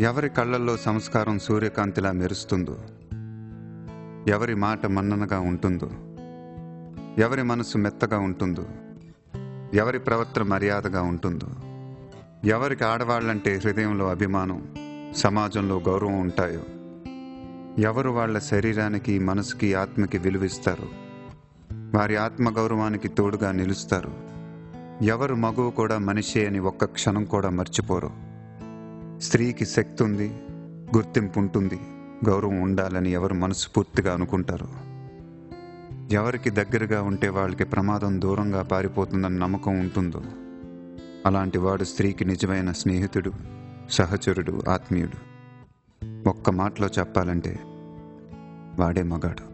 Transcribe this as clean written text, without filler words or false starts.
ఎవరి కళ్ళల్లో సంస్కారం సూర్యకాంతిలా మెరుస్తుందో, ఎవరి మాట మన్ననగా ఉంటుందో, ఎవరి మనసు మెత్తగా ఉంటుందో, ఎవరి ప్రవర్తన మర్యాదగా ఉంటుందో, ఎవరికి ఆడవాళ్ళంటే హృదయంలో అభిమానం, సమాజంలో గౌరవం ఉంటాయో, ఎవరు వాళ్ళ శరీరానికి, మనసుకి, ఆత్మకి విలువిస్తారు, వారి ఆత్మగౌరవానికి తోడుగా నిలుస్తారు, ఎవరు మగువ కూడా మనిషి అని ఒక్క క్షణం కూడా మర్చిపోరు. స్త్రీకి శక్తి ఉంది, గుర్తింపు ఉంటుంది, గౌరవం ఉండాలని ఎవరు మనస్ఫూర్తిగా అనుకుంటారు. ఎవరికి దగ్గరగా ఉంటే వాళ్ళకి ప్రమాదం దూరంగా పారిపోతుందని నమ్మకం ఉంటుందో, అలాంటి వాడు స్త్రీకి నిజమైన స్నేహితుడు, సహచరుడు, ఆత్మీయుడు. ఒక్క మాటలో చెప్పాలంటే వాడే మగాడు.